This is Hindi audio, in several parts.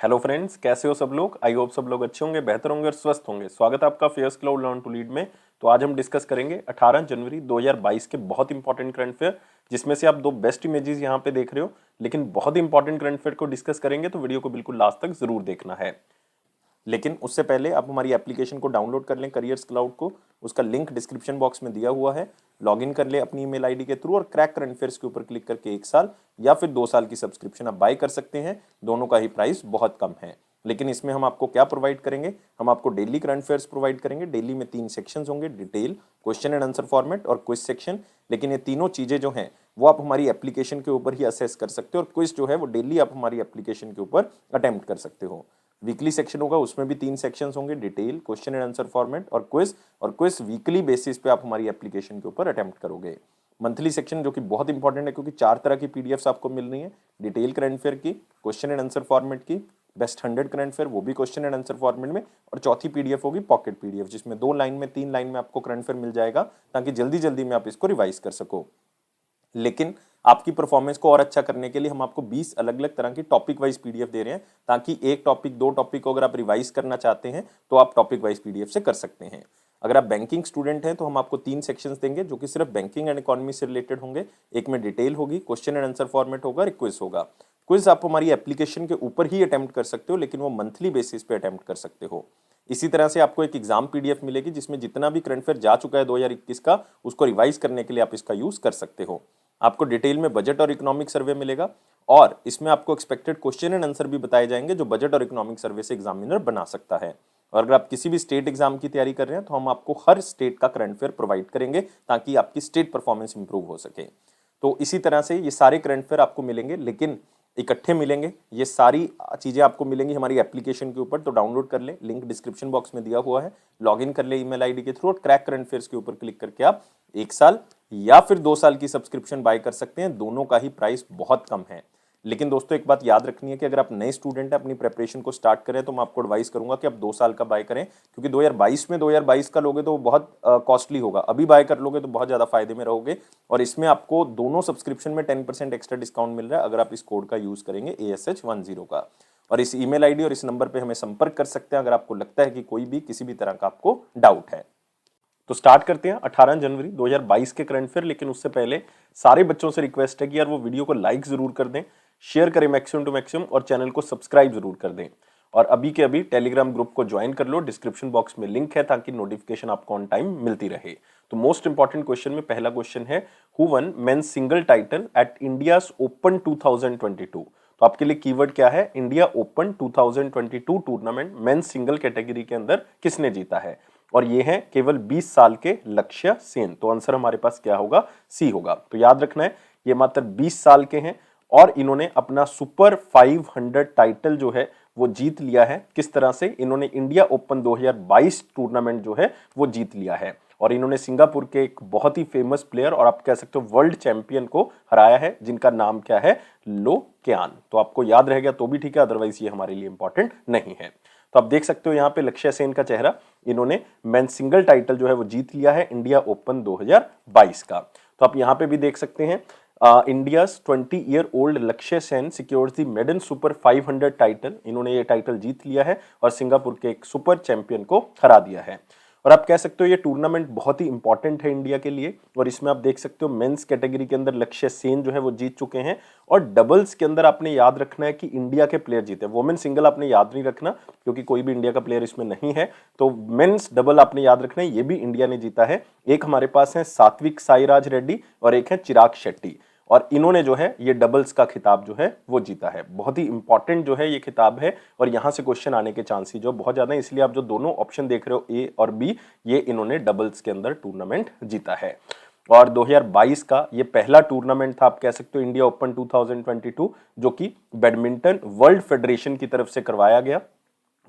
हेलो फ्रेंड्स, कैसे हो सब लोग। आई होप सब लोग अच्छे होंगे, बेहतर होंगे और स्वस्थ होंगे। स्वागत है आपका fairs cloud learn to lead में। तो आज हम डिस्कस करेंगे 18 जनवरी 2022 के बहुत इंपॉर्टेंट करंट अफेयर, जिसमें से आप दो बेस्ट इमेजेस यहाँ पे देख रहे हो। लेकिन बहुत इंपॉर्टेंट करंट अफेयर को डिस्कस करेंगे तो वीडियो को बिल्कुल लास्ट तक जरूर देखना है। लेकिन उससे पहले आप हमारी एप्लीकेशन को डाउनलोड कर लें, करियर्स क्लाउड को। उसका लिंक डिस्क्रिप्शन बॉक्स में दिया हुआ है। लॉगिन कर ले अपनी ईमेल आईडी के थ्रू और क्रैक करंट अफेयर्स के ऊपर क्लिक करके 1 साल या फिर 2 साल की सब्सक्रिप्शन आप बाय कर सकते हैं। दोनों का ही प्राइस बहुत कम है। लेकिन इसमें हम आपको क्या प्रोवाइड करेंगे, हम आपको डेली करंट अफेयर्स प्रोवाइड करेंगे। डेली में 3 सेक्शंस होंगे, detail, question and answer format और क्विज सेक्शन। लेकिन ये तीनों चीजें जो हैं वो आप हमारी एप्लीकेशन के ऊपर ही असेस कर सकते हो और क्विज जो है वो डेली आप हमारी एप्लीकेशन के ऊपर अटेम्प्ट कर सकते हो। वीकली सेक्शन होगा, उसमें भी 3 सेक्शंस होंगे, detail, question and answer format और क्विज वीकली बेसिस पे आप हमारी एप्लीकेशन के ऊपर अटेम्प्ट करोगे। मंथली सेक्शन जो कि बहुत इंपॉर्टेंट है, क्योंकि 4 तरह की पीडीएफ्स आपको मिल रही है। डिटेल करंट अफेयर की, क्वेश्चन एंड आंसर फॉर्मेट की, बेस्ट 100 करंट अफेयर वो भी क्वेश्चन एंड आंसर फॉर्मेट में, और चौथी पीडीएफ होगी पॉकेट पीडीएफ, जिसमें 2 लाइन में 3 लाइन में आपको करंट अफेयर मिल जाएगा, ताकि जल्दी जल्दी में आप इसको रिवाइज कर सको। लेकिन आपकी परफॉर्मेंस को और अच्छा करने के लिए हम आपको 20 अलग अलग तरह की टॉपिक वाइज पीडीएफ दे रहे हैं, ताकि एक टॉपिक, 2 टॉपिक को अगर आप रिवाइज करना चाहते हैं तो आप टॉपिक वाइज पीडीएफ से कर सकते हैं। अगर आप बैंकिंग स्टूडेंट हैं तो हम आपको 3 सेक्शंस देंगे जो कि सिर्फ बैंकिंग एंड इकोनॉमी से रिलेटेड होंगे। एक में डिटेल होगी, क्वेश्चन एंड आंसर फॉर्मेट होगा, क्विज होगा। क्विज आप हमारी एप्लीकेशन के ऊपर ही अटेम्प्ट कर सकते हो, लेकिन वो मंथली बेसिस पे अटेम्प्ट कर सकते हो। इसी तरह से आपको एक एग्जाम पीडीएफ मिलेगी, जिसमें जितना भी करंट अफेयर जा चुका है 2021 का, उसको रिवाइज करने के लिए आप इसका यूज कर सकते हो। आपको डिटेल में बजट और इकोनॉमिक सर्वे मिलेगा, और इसमें आपको एक्सपेक्टेड क्वेश्चन एंड आंसर भी बताए जाएंगे जो बजट और इकोनॉमिक सर्वे से एग्जामिनर बना सकता है। और अगर आप किसी भी स्टेट एग्जाम की तैयारी कर रहे हैं तो हम आपको हर स्टेट का करंट अफेयर प्रोवाइड करेंगे, ताकि आपकी स्टेट परफॉर्मेंस इंप्रूव हो सके। तो इसी तरह से ये सारे करंट अफेयर आपको मिलेंगे, लेकिन इकट्ठे मिलेंगे। ये सारी चीजें आपको मिलेंगी हमारी एप्लीकेशन के ऊपर, तो डाउनलोड कर ले, लिंक डिस्क्रिप्शन बॉक्स में दिया हुआ है। लॉगिन कर ले ईमेल आईडी के थ्रू और क्रैक करंट अफेयर्स के ऊपर क्लिक करके आप 1 साल या फिर 2 साल की सब्सक्रिप्शन बाय कर सकते हैं। दोनों का ही प्राइस बहुत कम है। लेकिन दोस्तों एक बात याद रखनी है कि अगर आप नए स्टूडेंट हैं, अपनी प्रेपरेशन को स्टार्ट करें, तो मैं आपको एडवाइस करूंगा कि आप 2 साल का बाय करें, क्योंकि 2022 का लोगे तो वो बहुत कॉस्टली होगा। अभी बाय कर लोगे तो बहुत ज्यादा फायदे में रहोगे। और इसमें आपको दोनों सब्सक्रिप्शन में 10% एक्स्ट्रा डिस्काउंट मिल रहा है, अगर आप इस कोड का यूज करेंगे ASH10 का। और इस ईमेल आईडी और इस नंबर पे हमें संपर्क कर सकते हैं अगर आपको लगता है कि कोई भी किसी भी तरह का आपको डाउट है। तो स्टार्ट करते हैं 18 जनवरी 2022 के करंट अफेयर। लेकिन उससे पहले सारे बच्चों से रिक्वेस्ट है कि यार वो वीडियो को लाइक जरूर कर दें, शेयर करें मैक्सिमम टू मैक्सिमम, और चैनल को सब्सक्राइब जरूर कर दें। और अभी के अभी टेलीग्राम ग्रुप को ज्वाइन कर लो, डिस्क्रिप्शन बॉक्स में लिंक है, ताकि नोटिफिकेशन आपको ऑन टाइम मिलती रहे। तो मोस्ट इंपॉर्टेंट क्वेश्चन में पहला क्वेश्चन है, who one men's single title at India's open 2022। तो आपके लिए कीवर्ड क्या है, India open 2022 tournament men's single category के अंदर किसने जीता है। और ये है केवल 20 साल के लक्ष्य सेन। तो आंसर हमारे पास क्या होगा, सी होगा। तो याद रखना है, ये मात्र 20 साल के हैं और इन्होंने अपना सुपर 500 टाइटल जो है वो जीत लिया है। किस तरह से, इन्होंने इंडिया ओपन 2022 टूर्नामेंट जो है वो जीत लिया है, और इन्होंने सिंगापुर के एक बहुत ही फेमस प्लेयर और आप कह सकते हो वर्ल्ड चैंपियन को हराया है, जिनका नाम क्या है, लो क्यान। तो आपको याद रह गया तो भी ठीक है, अदरवाइज ये हमारे लिए इंपॉर्टेंट नहीं है। तो आप देख सकते हो यहाँ पे लक्ष्य सेन का चेहरा, इन्होंने मेन सिंगल टाइटल जो है वो जीत लिया है इंडिया ओपन 2022 का। तो आप यहाँ पे भी देख सकते हैं, India's 20-year-old Lakshya Sen secures the maiden super 500 title. इन्होंने ये टाइटल जीत लिया है और सिंगापुर के एक सुपर चैंपियन को हरा दिया है। और आप कह सकते हो ये टूर्नामेंट बहुत ही इंपॉर्टेंट है इंडिया के लिए। और इसमें आप देख सकते हो मेंस कैटेगरी के अंदर लक्ष्य सेन जो है वो जीत चुके हैं, और डबल्स के अंदर आपने याद रखना है कि इंडिया के प्लेयर जीते। वुमेन सिंगल आपने याद नहीं रखना, क्योंकि कोई भी इंडिया का प्लेयर इसमें नहीं है। तो मेंस डबल आपने याद रखना है, ये भी इंडिया ने जीता है। एक हमारे पास है सात्विक साईराज रेड्डी और एक है चिराग शेट्टी, और इन्होंने जो है ये डबल्स का खिताब जो है वो जीता है। बहुत ही इंपॉर्टेंट जो है ये खिताब है, और यहां से क्वेश्चन आने के चांसेस जो बहुत ज्यादा है, इसलिए आप जो दोनों ऑप्शन देख रहे हो ए और बी, ये इन्होंने डबल्स के अंदर टूर्नामेंट जीता है। और 2022 का ये पहला टूर्नामेंट था, आप कह सकते हो, इंडिया ओपन 2022, जो कि बैडमिंटन वर्ल्ड फेडरेशन की तरफ से करवाया गया।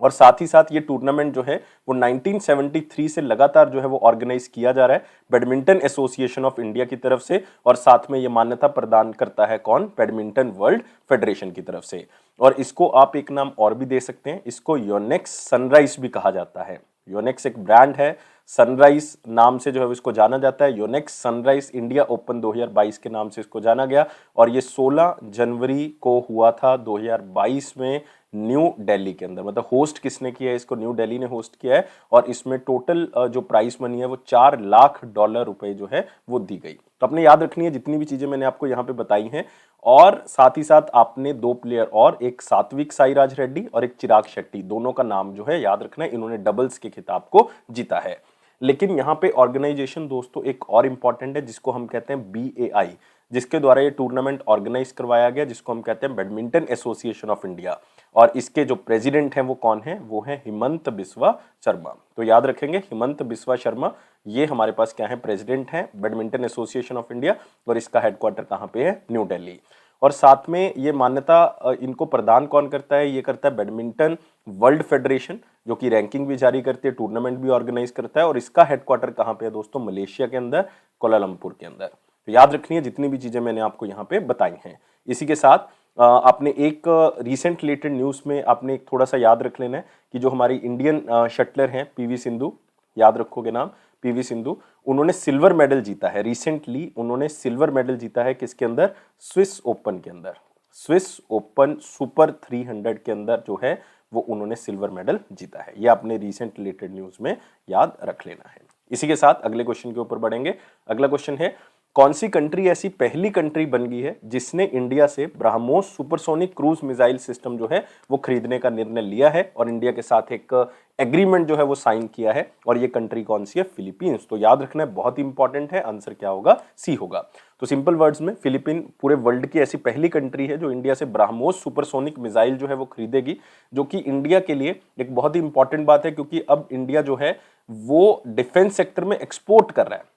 और साथ ही साथ ये टूर्नामेंट जो है वो 1973 से लगातार जो है वो ऑर्गेनाइज किया जा रहा है बैडमिंटन एसोसिएशन ऑफ इंडिया की तरफ से, और साथ में ये मान्यता प्रदान करता है कौन, बैडमिंटन वर्ल्ड फेडरेशन की तरफ से। और इसको आप एक नाम और भी दे सकते हैं, इसको योनेक्स सनराइज भी कहा जाता है। योनेक्स एक ब्रांड है, सनराइज नाम से जो है इसको जाना जाता है। योनेक्स सनराइज इंडिया ओपन 2022 के नाम से इसको जाना गया और ये 16 जनवरी को हुआ था 2022 में न्यू दिल्ली के अंदर। मतलब होस्ट किसने किया है इसको? न्यू दिल्ली ने होस्ट किया है और इसमें टोटल जो प्राइस मनी है वो $4 लाख रुपए जो है वो दी गई। तो अपने याद रखनी है जितनी भी चीजें मैंने आपको यहाँ पे बताई हैं। और साथ ही साथ आपने 2 प्लेयर और, एक सात्विक साईराज रेड्डी और एक चिराग शेट्टी, दोनों का नाम जो है याद रखना है, इन्होंने डबल्स के खिताब को जीता है। लेकिन यहाँ पे ऑर्गेनाइजेशन दोस्तों एक और इंपॉर्टेंट है जिसको हम कहते हैं BAI, जिसके द्वारा ये टूर्नामेंट ऑर्गेनाइज करवाया गया, जिसको हम कहते हैं बैडमिंटन एसोसिएशन ऑफ इंडिया। और इसके जो प्रेसिडेंट हैं वो कौन है? वो है हिमंत बिस्वा शर्मा। तो याद रखेंगे हिमंत बिस्वा शर्मा, ये हमारे पास क्या है? प्रेसिडेंट है बैडमिंटन एसोसिएशन ऑफ इंडिया और इसका हेडक्वार्टर कहाँ पे है? न्यू दिल्ली। और साथ में ये मान्यता इनको प्रदान कौन करता है? ये करता है बैडमिंटन वर्ल्ड फेडरेशन, जो कि रैंकिंग भी जारी करती है, टूर्नामेंट भी ऑर्गेनाइज करता है। और इसका हेडक्वार्टर कहाँ पे है दोस्तों? मलेशिया के अंदर, कोलालमपुर के अंदर। तो याद रखनी है जितनी भी चीजें मैंने आपको यहाँ पे बताई हैं। इसी के साथ आपने एक रिसेंट रिलेटेड न्यूज में आपने एक थोड़ा सा याद रख लेना है कि जो हमारी इंडियन शटलर हैं PV सिंधु, याद रखोगे नाम PV सिंधु, उन्होंने सिल्वर मेडल जीता है रिसेंटली। उन्होंने सिल्वर मेडल जीता है किसके अंदर? स्विस ओपन के अंदर। स्विस ओपन सुपर 300 के अंदर जो है वो उन्होंने सिल्वर मेडल जीता है। ये आपने रिसेंट रिलेटेड न्यूज में याद रख लेना है। इसी के साथ अगले क्वेश्चन के ऊपर बढ़ेंगे। अगला क्वेश्चन है, कौन सी कंट्री ऐसी पहली कंट्री बन गई है जिसने इंडिया से BrahMos supersonic cruise missile system जो है वो खरीदने का निर्णय लिया है और इंडिया के साथ एक एग्रीमेंट जो है वो साइन किया है? और ये कंट्री कौन सी है? फिलीपींस। तो याद रखना है, बहुत इंपॉर्टेंट है। आंसर क्या होगा? सी होगा। तो सिंपल वर्ड्स में फिलीपीन पूरे वर्ल्ड की ऐसी पहली कंट्री है जो इंडिया से ब्रह्मोस सुपरसोनिक मिसाइल जो है वो खरीदेगी, जो कि इंडिया के लिए एक बहुत ही इंपॉर्टेंट बात है, क्योंकि अब इंडिया जो है वो डिफेंस सेक्टर में एक्सपोर्ट कर रहा है।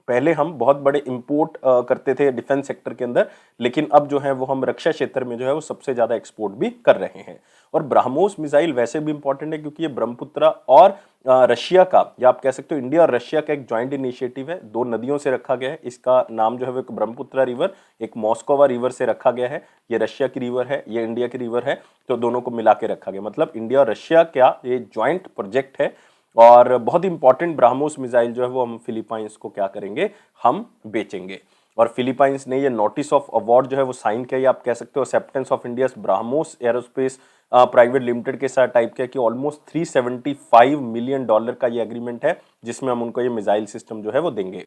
पहले हम बहुत बड़े इंपोर्ट करते थे डिफेंस सेक्टर के अंदर, लेकिन अब जो है वो हम रक्षा क्षेत्र में जो है वो सबसे ज्यादा एक्सपोर्ट भी कर रहे हैं। और ब्रह्मोस मिसाइल वैसे भी इंपॉर्टेंट है क्योंकि ये ब्रह्मपुत्र और रशिया का, या आप कह सकते हो इंडिया और रशिया का एक ज्वाइंट इनिशिएटिव है। 2 नदियों से रखा गया है। इसका नाम जो है वो एक ब्रह्मपुत्र रिवर, एक मॉस्कोवा रिवर से रखा गया है। ये रशिया की रिवर है, ये इंडिया की रिवर है, तो दोनों को मिला के रखा गया। मतलब इंडिया और रशिया का ये ज्वाइंट प्रोजेक्ट है। और बहुत इंपॉर्टेंट ब्रह्मोस मिसाइल जो है वो हम फिलीपाइंस को क्या करेंगे? हम बेचेंगे। और फिलीपाइंस ने ये नोटिस ऑफ अवार्ड जो है वो साइन किया, आप कह सकते हो acceptance of India BrahMos aerospace private limited के साथ टाइप किया कि ऑलमोस्ट $375 मिलियन का ये एग्रीमेंट है, जिसमें हम उनको ये मिसाइल सिस्टम जो है वो देंगे।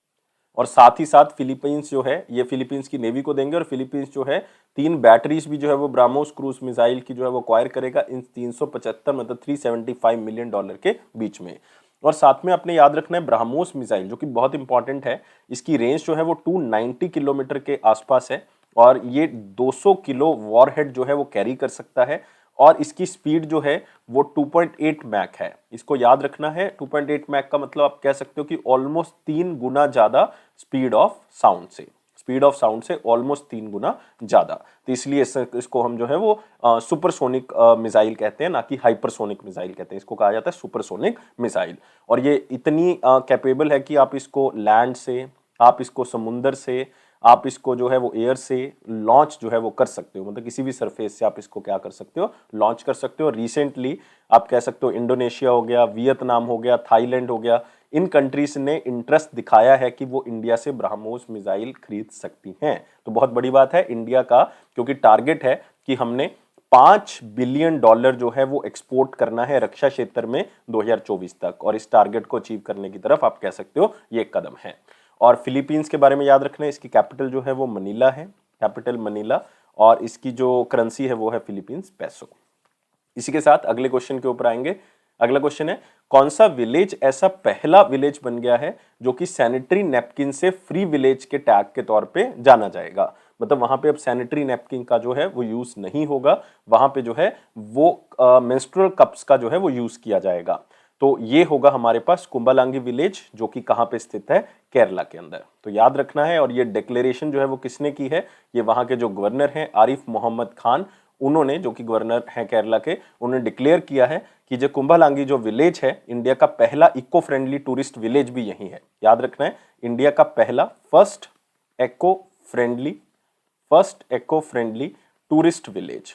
और साथ ही साथ फिलीपींस जो है ये फिलीपींस की नेवी को देंगे। और फिलीपींस जो है 3 बैटरीज भी जो है वो ब्रह्मोस क्रूज मिसाइल की जो है वो एक्वायर करेगा इन 375 मतलब $375 मिलियन के बीच में। और साथ में आपने याद रखना है ब्रह्मोस मिसाइल जो कि बहुत इंपॉर्टेंट है, इसकी रेंज जो है वो 290 किलोमीटर के आसपास है और ये 200 किलो वॉरहेड जो है वो कैरी कर सकता है। और इसकी स्पीड जो है वो 2.8 मैक है। इसको याद रखना है, 2.8 मैक का मतलब आप कह सकते हो कि ऑलमोस्ट 3 गुना ज्यादा स्पीड ऑफ साउंड से, स्पीड ऑफ साउंड से ऑलमोस्ट 3 गुना ज्यादा। तो इसलिए इसको हम जो है वो सुपरसोनिक मिसाइल कहते हैं, ना कि हाइपरसोनिक मिसाइल कहते हैं। इसको कहा जाता है सुपरसोनिक मिसाइल। और ये इतनी कैपेबल है कि आप इसको लैंड से, आप इसको समुंदर से, आप इसको जो है वो एयर से लॉन्च जो है वो कर सकते हो। मतलब किसी भी सरफेस से आप इसको क्या कर सकते हो? लॉन्च कर सकते हो। रिसेंटली आप कह सकते हो इंडोनेशिया हो गया, वियतनाम हो गया, थाईलैंड हो गया, इन कंट्रीज ने इंटरेस्ट दिखाया है कि वो इंडिया से ब्रह्मोस मिसाइल खरीद सकती हैं। तो बहुत बड़ी बात है इंडिया का, क्योंकि टारगेट है कि हमने $5 बिलियन जो है वो एक्सपोर्ट करना है रक्षा क्षेत्र में 2024 तक। और इस टारगेट को अचीव करने की तरफ आप कह सकते हो ये एक कदम है। और फिलीपींस के बारे में याद रखना है, इसकी कैपिटल जो है वो मनीला है, कैपिटल मनीला, और इसकी जो करेंसी है वो है फिलीपींस पैसो। इसी के साथ अगले क्वेश्चन के ऊपर आएंगे। अगला क्वेश्चन है, कौन सा विलेज ऐसा पहला विलेज बन गया है जो कि सैनिटरी नैपकिन से फ्री विलेज के टैग के तौर पे जाना जाएगा? मतलब वहां पे अब सैनिटरी नैपकिन का जो है वो यूज नहीं होगा, वहां पे जो है वो मेंस्ट्रुअल कप्स का जो है वो यूज किया जाएगा। तो ये होगा हमारे पास कुंबालांगी विलेज, जो कि कहां पे स्थित है? केरला के अंदर। तो याद रखना है। और ये डिक्लेरेशन जो है वो किसने की है? ये वहां के जो गवर्नर हैं आरिफ मोहम्मद खान, उन्होंने, जो कि गवर्नर हैं केरला के, उन्होंने डिक्लेयर किया है कि जो कुंभालांगी जो विलेज है इंडिया का पहला इको फ्रेंडली टूरिस्ट विलेज भी यही है। याद रखना है, इंडिया का पहला first eco friendly tourist village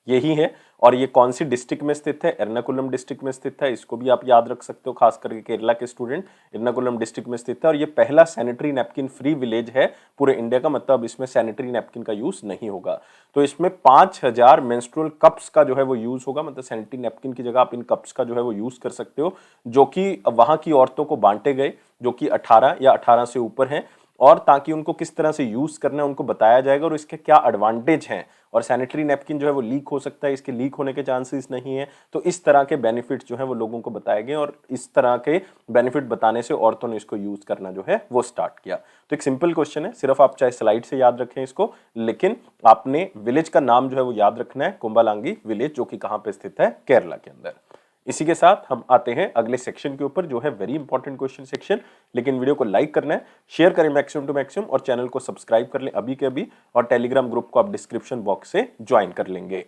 यही है। और ये कौन सी डिस्ट्रिक्ट में स्थित है? एर्नाकुलम डिस्ट्रिक्ट में स्थित है, इसको भी आप याद रख सकते हो, खास करके केरला के स्टूडेंट। एर्नाकुलम डिस्ट्रिक्ट में स्थित है और ये पहला सैनिटरी नैपकिन फ्री विलेज है पूरे इंडिया का, मतलब इसमें सैनिटरी नैपकिन का यूज नहीं होगा। तो इसमें 5000 मेंस्ट्रुअल कप्स का जो है वो यूज होगा, मतलब सैनिटरी नैपकिन की जगह आप इन कप्स का जो है वो यूज कर सकते हो, जो कि वहां की औरतों को बांटे गए जो कि 18 या 18 से ऊपर हैं, और ताकि उनको किस तरह से यूज करना है उनको बताया जाएगा और इसके क्या एडवांटेज हैं। और सैनिटरी नैपकिन जो है वो लीक हो सकता है, इसके लीक होने के चांसेस नहीं है। तो इस तरह के बेनिफिट जो है वो लोगों को बताए गए और इस तरह के बेनिफिट बताने से औरतों ने इसको यूज करना जो है वो स्टार्ट किया। तो एक सिंपल क्वेश्चन है, सिर्फ आप चाहे स्लाइड से याद रखें इसको, लेकिन आपने विलेज का नाम जो है वो याद रखना है, कुंबालांगी विलेज, जो कि कहां पे स्थित है? केरला के अंदर। इसी के साथ हम आते हैं अगले सेक्शन के ऊपर, जो है वेरी इंपॉर्टेंट क्वेश्चन सेक्शन। लेकिन वीडियो को लाइक करना है, शेयर करें मैक्सिमम टू मैक्सिमम, और चैनल को सब्सक्राइब कर लें अभी के अभी, और टेलीग्राम ग्रुप को आप डिस्क्रिप्शन बॉक्स से ज्वाइन कर लेंगे।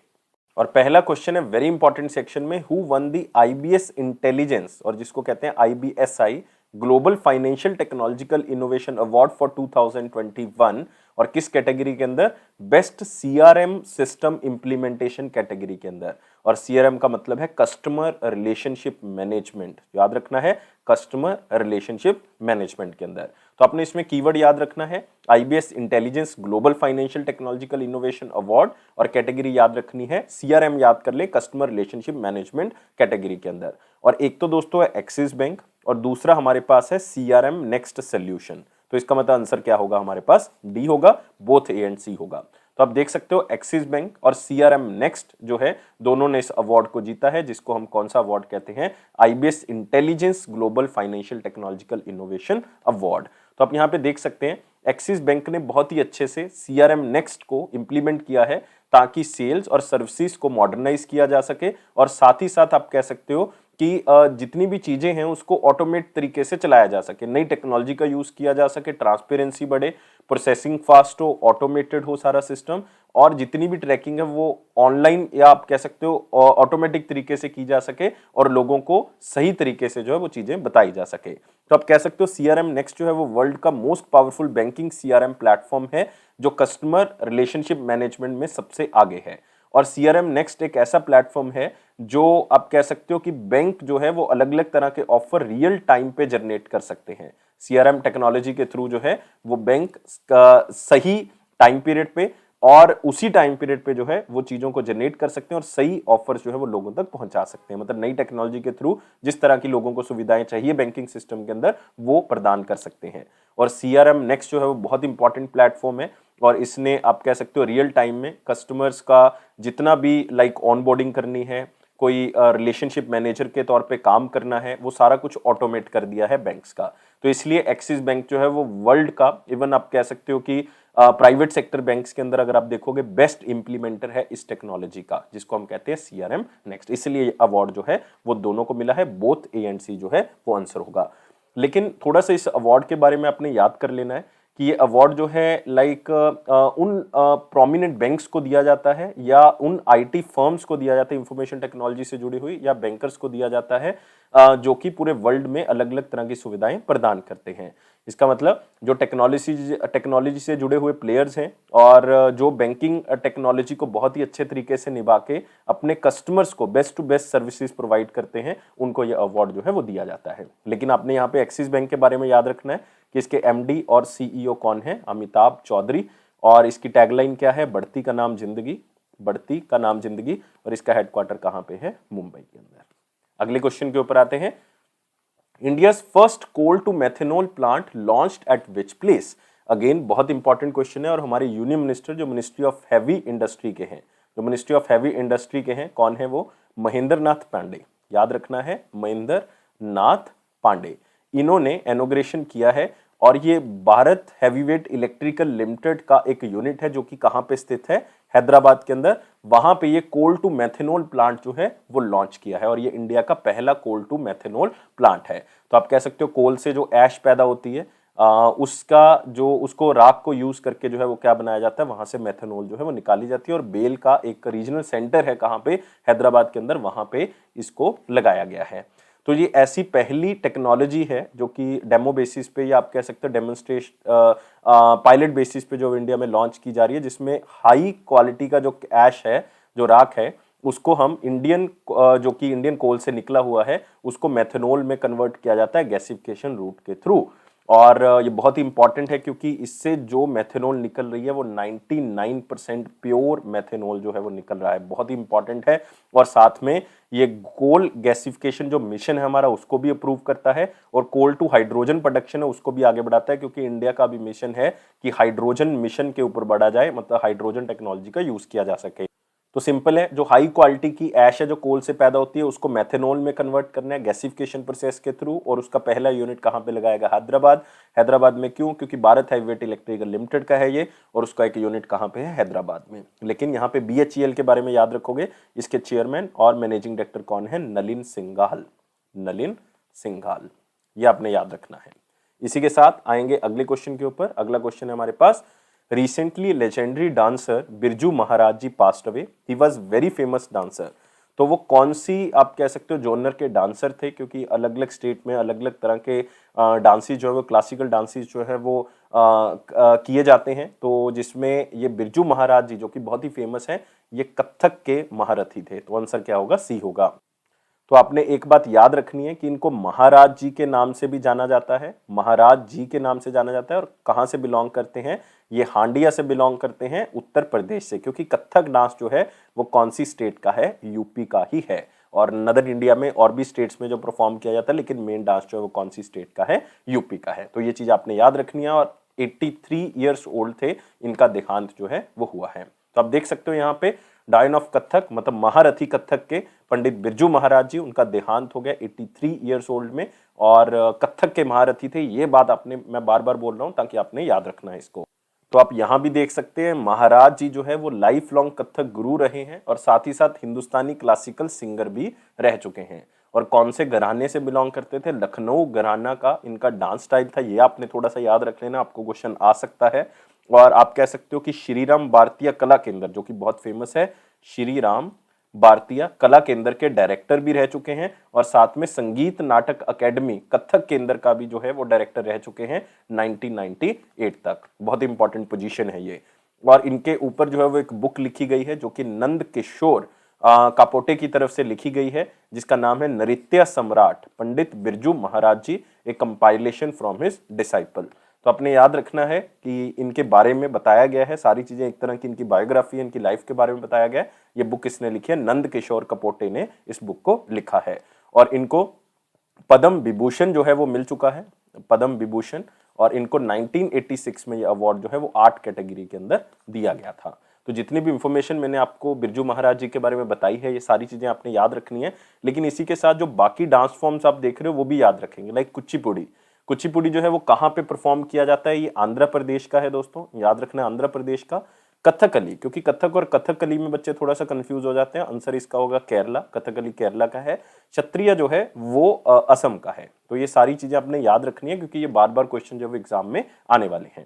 और पहला क्वेश्चन है वेरी इंपॉर्टेंट सेक्शन में, who won the IBS intelligence, और जिसको कहते हैं IBSI, global financial technological innovation award for 2021, और किस कैटेगरी के अंदर? Best CRM system implementation category के अंदर। और सीआरएम का मतलब है कस्टमर रिलेशनशिप मैनेजमेंट, याद रखना है, कस्टमर रिलेशनशिप मैनेजमेंट के अंदर। तो आपने इसमें कीवर्ड याद रखना है, IBS intelligence global financial technological innovation award, और कैटेगरी याद रखनी है सीआरएम, याद कर ले, कस्टमर रिलेशनशिप मैनेजमेंट कैटेगरी के अंदर। और एक तो दोस्तों है एक्सिस बैंक, और दूसरा हमारे पास है सीआरएम नेक्स्ट सोल्यूशन। तो इसका मतलब आंसर क्या होगा हमारे पास? डी होगा, बोथ ए एंड सी होगा। तो आप देख सकते हो एक्सिस बैंक और सीआरएम नेक्स्ट जो है, दोनों ने इस अवार्ड को जीता है, जिसको हम कौन सा अवार्ड कहते हैं? IBS intelligence global financial technological innovation award. तो आप यहां पे देख सकते हैं एक्सिस बैंक ने बहुत ही अच्छे से सीआरएम नेक्स्ट को इंप्लीमेंट किया है, ताकि सेल्स और सर्विसेज को मॉडर्नाइज किया जा सके, और साथ ही साथ आप कह सकते हो कि जितनी भी चीजें हैं उसको ऑटोमेट तरीके से चलाया जा सके, नई टेक्नोलॉजी का यूज किया जा सके, ट्रांसपेरेंसी बढ़े, प्रोसेसिंग फास्ट हो, ऑटोमेटेड हो सारा सिस्टम, और जितनी भी ट्रैकिंग है वो ऑनलाइन या आप कह सकते हो ऑटोमेटिक तरीके से की जा सके, और लोगों को सही तरीके से जो है वो चीजें बताई जा सके। तो आप कह सकते हो सीआरएम नेक्स्ट जो है वो वर्ल्ड का most powerful banking CRM platform है, जो कस्टमर रिलेशनशिप मैनेजमेंट में सबसे आगे है। और सीआरएम नेक्स्ट एक ऐसा प्लेटफॉर्म है जो आप कह सकते हो कि बैंक जो है वो अलग अलग तरह के ऑफर रियल टाइम पे जनरेट कर सकते हैं। सीआरएम टेक्नोलॉजी के थ्रू जो है वो बैंक का सही टाइम पीरियड पे और उसी टाइम पीरियड पे जो है वो चीजों को जनरेट कर सकते हैं, और सही ऑफर्स जो है वो लोगों तक पहुंचा सकते हैं। मतलब नई टेक्नोलॉजी के थ्रू जिस तरह की लोगों को सुविधाएं चाहिए बैंकिंग सिस्टम के अंदर, वो प्रदान कर सकते हैं। और सीआरएम नेक्स्ट जो है वो बहुत इंपॉर्टेंट प्लेटफॉर्म है, और इसने आप कह सकते हो रियल टाइम में कस्टमर्स का जितना भी लाइक ऑनबोर्डिंग करनी है, कोई रिलेशनशिप मैनेजर के तौर पे काम करना है, वो सारा कुछ ऑटोमेट कर दिया है बैंक्स का। तो इसलिए एक्सिस बैंक जो है वो वर्ल्ड का, इवन आप कह सकते हो कि प्राइवेट सेक्टर बैंक्स के अंदर अगर आप देखोगे, बेस्ट इंप्लीमेंटर है इस टेक्नोलॉजी का, जिसको हम कहते हैं सीआरएम नेक्स्ट। इसलिए अवार्ड जो है वो दोनों को मिला है, बोथ ए एंड सी जो है वो आंसर होगा। लेकिन थोड़ा सा इस अवार्ड के बारे में आपने याद कर लेना है कि ये अवार्ड जो है लाइक उन प्रोमिनेंट बैंक्स को दिया जाता है, या उन आईटी फर्म्स को दिया जाता है इंफॉर्मेशन टेक्नोलॉजी से जुड़ी हुई, या बैंकर्स को दिया जाता है जो कि पूरे वर्ल्ड में अलग अलग तरह की सुविधाएं प्रदान करते हैं। इसका मतलब जो टेक्नोलॉजी से जुड़े हुए प्लेयर्स हैं और जो बैंकिंग टेक्नोलॉजी को बहुत ही अच्छे तरीके से निभा के अपने कस्टमर्स को best to best services provide करते हैं, उनको ये अवार्ड जो है वो दिया जाता है। लेकिन आपने यहाँ पे एक्सिस बैंक के बारे में याद रखना है कि इसके एमडी और सीईओ कौन है? अमिताभ चौधरी। और इसकी टैगलाइन क्या है? बढ़ती का नाम जिंदगी, बढ़ती का नाम जिंदगी। और इसका हेडक्वार्टर कहां पे है? मुंबई के अंदर। अगले क्वेश्चन के ऊपर आते हैं। India's first coal to methanol plant launched at which place? Again बहुत इंपॉर्टेंट क्वेश्चन है, और हमारे यूनियन मिनिस्टर जो मिनिस्ट्री ऑफ हैवी इंडस्ट्री के हैं, जो मिनिस्ट्री ऑफ हैवी इंडस्ट्री के हैं, कौन है वो? महेंद्र नाथ पांडे। याद रखना है, महेंद्र नाथ पांडे। इन्होंने इनॉग्रेशन किया है, और ये भारत हैवीवेट इलेक्ट्रिकल लिमिटेड का एक यूनिट है, जो कि कहां पे स्थित है? हैदराबाद के अंदर। वहां पे ये कोल टू मेथेनॉल प्लांट जो है वो लॉन्च किया है, और ये इंडिया का पहला कोल टू मेथेनॉल प्लांट है। तो आप कह सकते हो कोल से जो ऐश पैदा होती है उसको राख को यूज करके जो है वो क्या बनाया जाता है, वहां से मेथेनॉल जो है वो निकाली जाती है, और बेल का एक रीजनल सेंटर है कहां पे? हैदराबाद के अंदर, वहां पे इसको लगाया गया है। तो ये ऐसी पहली टेक्नोलॉजी है जो कि डेमो बेसिस पे, या आप कह सकते हो डेमोन्स्ट्रेशन पायलट बेसिस पे जो इंडिया में लॉन्च की जा रही है, जिसमें हाई क्वालिटी का जो ऐश है, जो राख है, उसको हम इंडियन जो कि इंडियन कोल से निकला हुआ है उसको मेथनॉल में कन्वर्ट किया जाता है गैसिफिकेशन रूट के थ्रू। और ये बहुत ही इंपॉर्टेंट है क्योंकि इससे जो मेथनॉल निकल रही है वो 99% प्योर मेथनॉल जो है वो निकल रहा है, बहुत ही इंपॉर्टेंट है। और साथ में ये कोल गैसिफिकेशन जो मिशन है हमारा उसको भी अप्रूव करता है और कोल टू हाइड्रोजन प्रोडक्शन है उसको भी आगे बढ़ाता है, क्योंकि इंडिया का भी मिशन है कि हाइड्रोजन मिशन के ऊपर बढ़ा जाए, मतलब हाइड्रोजन टेक्नोलॉजी का यूज किया जा सके। तो सिंपल है, जो हाई क्वालिटी की ऐश है जो कोल से पैदा होती है उसको मेथनॉल में कन्वर्ट करना है गैसिफिकेशन प्रोसेस के थ्रू। और उसका पहला यूनिट कहां पे लगाएगा? हैदराबाद। हैदराबाद में क्यों? क्योंकि भारत हैवीवेट इलेक्ट्रिकल लिमिटेड का है ये, और उसका एक यूनिट कहां पे है? हैदराबाद में। लेकिन यहाँ पे BHEL के बारे में याद रखोगे, इसके चेयरमैन और मैनेजिंग डायरेक्टर कौन है? नलिन सिंघाल। नलिन सिंघाल, ये आपने याद रखना है। इसी के साथ आएंगे अगले क्वेश्चन के ऊपर। अगला क्वेश्चन है हमारे पास, recently legendary dancer Birju Maharaj ji passed away, he was very famous dancer. तो वो कौन सी आप कह सकते हो जोनर के डांसर थे, क्योंकि अलग अलग स्टेट में अलग अलग तरह के डांसेस जो है वो क्लासिकल डांसेस जो है वो किए जाते हैं। तो जिसमें ये बिरजू महाराज जी जो कि बहुत ही फेमस है, ये कथक के महारथी थे। तो आंसर क्या होगा? सी होगा। तो आपने एक बात याद रखनी है कि इनको महाराज जी के नाम से भी जाना जाता है, महाराज जी के नाम से जाना जाता है। और कहां से बिलोंग करते हैं? ये हांडिया से बिलोंग करते हैं, उत्तर प्रदेश से, क्योंकि कथक डांस जो है वो कौन सी स्टेट का है? यूपी का ही है। और नदर इंडिया में और भी स्टेट्स में जो परफॉर्म किया जाता है, लेकिन मेन डांस जो है वो कौन सी स्टेट का है? यूपी का है। तो ये चीज आपने याद रखनी है। और 83 ईयर्स ओल्ड थे, इनका देहांत जो है वो हुआ है। तो आप देख सकते हो यहाँ पे डायन ऑफ कथक, मतलब महारथी कथक के पंडित बिरजू महाराज जी, उनका देहांत हो गया 83 ईयर्स ओल्ड में। और कथक के महारथी थे, ये बात आपने, मैं बार बार बोल रहा हूं ताकि आपने याद रखना है इसको। तो आप यहां भी देख सकते हैं महाराज जी जो है वो लाइफ लॉन्ग कथक गुरु रहे हैं और साथ ही साथ हिंदुस्तानी क्लासिकल सिंगर भी रह चुके हैं। और कौन से घराने से बिलोंग करते थे? लखनऊ घराना का इनका डांस स्टाइल था। ये आपने थोड़ा सा याद रख लेना, आपको क्वेश्चन आ सकता है। और आप कह सकते हो कि श्रीराम भारतीय कला केंद्र जो कि बहुत फेमस है, श्रीराम भारतीय कला केंद्र के डायरेक्टर भी रह चुके हैं। और साथ में संगीत नाटक अकेडमी कथक केंद्र का भी जो है वो डायरेक्टर रह चुके हैं 1998 तक। बहुत इंपॉर्टेंट पोजीशन है ये। और इनके ऊपर जो है वो एक बुक लिखी गई है जो कि नंद किशोर कापोटे की तरफ से लिखी गई है, जिसका नाम है नृत्य सम्राट पंडित बिरजू महाराज जी, ए कंपाइलेशन फ्रॉम हिज डिसाइपल। तो आपने याद रखना है कि इनके बारे में बताया गया है सारी चीजें, एक तरह की इनकी बायोग्राफी, इनकी लाइफ के बारे में बताया गया है। ये बुक किसने लिखी है? नंद किशोर कपोटे ने इस बुक को लिखा है। और इनको पद्म विभूषण जो है वो मिल चुका है, पद्म विभूषण। और इनको 1986 में ये अवार्ड जो है वो आर्ट कैटेगरी के अंदर दिया गया था। तो जितनी भी इंफॉर्मेशन मैंने आपको बिरजू महाराज जी के बारे में बताई है, ये सारी चीजें आपने याद रखनी है। लेकिन इसी के साथ जो बाकी डांस फॉर्म्स आप देख रहे हो वो भी याद रखेंगे, लाइक कुचिपुड़ी। कुचिपुड़ी जो है वो कहाँ पे परफॉर्म किया जाता है? ये आंध्र प्रदेश का है दोस्तों, याद रखना है आंध्र प्रदेश का। कथकली, क्योंकि कथक और कथकली में बच्चे थोड़ा सा कंफ्यूज हो जाते हैं, आंसर इसका होगा केरला। कथकली केरला का है। क्षत्रिय जो है वो असम का है। तो ये सारी चीजें आपने याद रखनी है क्योंकि ये बार बार क्वेश्चन जो एग्जाम में आने वाले हैं।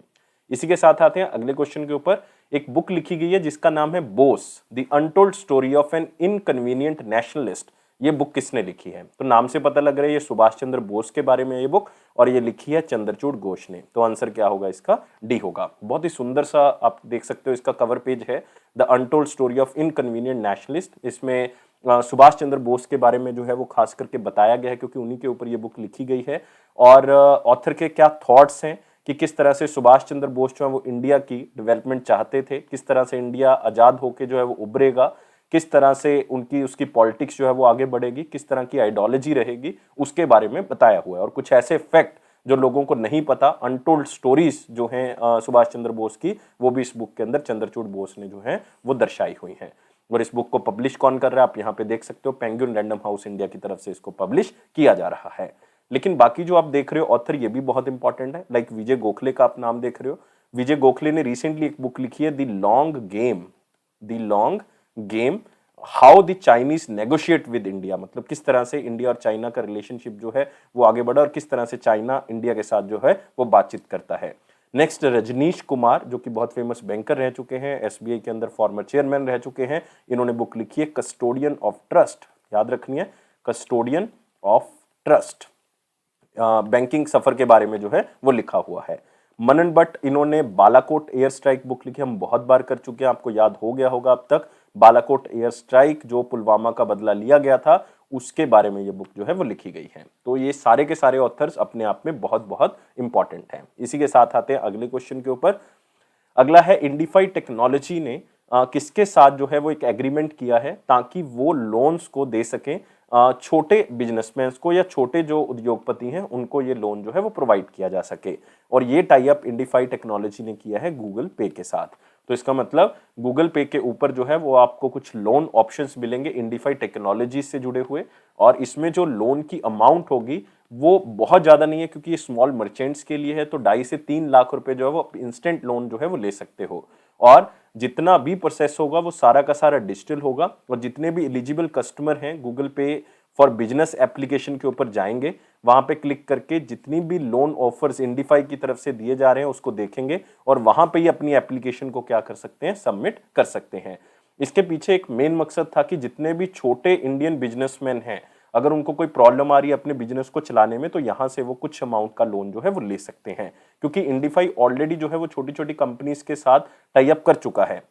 इसी के साथ आते हैं अगले क्वेश्चन के ऊपर। एक बुक लिखी गई है जिसका नाम है Bose, the untold story of an inconvenient nationalist. ये बुक किसने लिखी है? तो नाम से पता लग रहा है ये सुभाष चंद्र बोस के बारे में ये बुक, और ये लिखी है चंद्रचूड़ घोष ने। तो आंसर क्या होगा इसका? डी होगा। बहुत ही सुंदर सा आप देख सकते हो इसका कवर पेज है, the untold story of inconvenient nationalist. इसमें सुभाष चंद्र बोस के बारे में जो है वो खास करके बताया गया है क्योंकि उन्हीं के ऊपर ये बुक लिखी गई है। और ऑथर के क्या थॉट्स हैं कि किस तरह से सुभाष चंद्र बोस जो है वो इंडिया की डेवलपमेंट चाहते थे, किस तरह से इंडिया आजाद होकर जो है वो उभरेगा, किस तरह से उनकी उसकी पॉलिटिक्स जो है वो आगे बढ़ेगी, किस तरह की आइडियोलॉजी रहेगी, उसके बारे में बताया हुआ है। और कुछ ऐसे फैक्ट जो लोगों को नहीं पता, अनटोल्ड स्टोरीज जो हैं सुभाष चंद्र बोस की, वो भी इस बुक के अंदर चंद्रचूड़ बोस ने जो है वो दर्शाई हुई हैं। और इस बुक को पब्लिश कौन कर रहा है? आप यहाँ पे देख सकते हो, पेंगुइन रैंडम हाउस इंडिया की तरफ से इसको पब्लिश किया जा रहा है। लेकिन बाकी जो आप देख रहे हो ऑथर, ये भी बहुत इंपॉर्टेंट है। लाइक विजय गोखले का आप नाम देख रहे हो, विजय गोखले ने रिसेंटली एक बुक लिखी है, the long game. The long game, how the Chinese negotiate with India, मतलब किस तरह से इंडिया और चाइना का रिलेशनशिप जो है वो आगे बढ़ा और किस तरह से चाइना इंडिया के साथ जो है वो बातचीत करता है। नेक्स्ट रजनीश कुमार, जो कि बहुत फेमस बैंकर रह चुके हैं, एसबीआई के अंदर फॉर्मर चेयरमैन रह चुके हैं। इन्होंने बुक लिखी है कस्टोडियन ऑफ ट्रस्ट, याद रखनी है, कस्टोडियन ऑफ ट्रस्ट। बैंकिंग सफर के बारे में जो है वो लिखा हुआ है। मनन भट्ट, इन्होंने बालाकोट एयर स्ट्राइक बुक लिखी, हम बहुत बार कर चुके हैं, आपको याद हो गया होगा अब तक। बालाकोट एयर स्ट्राइक, जो पुलवामा का बदला लिया गया था, उसके बारे में ये बुक जो है वो लिखी गई है। तो ये सारे के सारे ऑथर्स अपने आप में बहुत बहुत इंपॉर्टेंट हैं। इसी के साथ आते हैं अगले क्वेश्चन के ऊपर। अगला है इंडिफाई टेक्नोलॉजी ने किसके साथ जो है वो एक एग्रीमेंट किया है ताकि वो लोन्स को दे सकें छोटे बिजनेसमैन को या छोटे जो उद्योगपति हैं उनको ये लोन जो है वो प्रोवाइड किया जा सके। और ये टाई अप इंडिफाई टेक्नोलॉजी ने किया है गूगल पे के साथ। तो इसका मतलब गूगल पे के ऊपर जो है वो आपको कुछ लोन ऑप्शंस मिलेंगे इंडिफाई टेक्नोलॉजी से जुड़े हुए, और इसमें जो लोन की अमाउंट होगी वो बहुत ज्यादा नहीं है क्योंकि ये स्मॉल मर्चेंट्स के लिए है। तो 2.5 से 3 लाख रुपए जो है वो इंस्टेंट लोन जो है वो ले सकते हो, और जितना भी प्रोसेस होगा वो सारा का सारा डिजिटल होगा। और जितने भी एलिजिबल कस्टमर हैं गूगल पे फॉर बिजनेस एप्लीकेशन के ऊपर जाएंगे, वहां पे क्लिक करके जितनी भी लोन ऑफर्स इंडिफाई की तरफ से दिए जा रहे हैं उसको देखेंगे और वहां पे ही अपनी एप्लीकेशन को क्या कर सकते हैं, सबमिट कर सकते हैं। इसके पीछे एक मेन मकसद था कि जितने भी छोटे इंडियन बिजनेसमैन हैं, अगर उनको कोई प्रॉब्लम आ रही है अपने बिजनेस को चलाने में, तो यहां से वो कुछ अमाउंट का लोन जो है वो ले सकते हैं, क्योंकि इंडिफाई ऑलरेडी जो है वो छोटी छोटी कंपनीज के साथ टाई अप कर चुका है।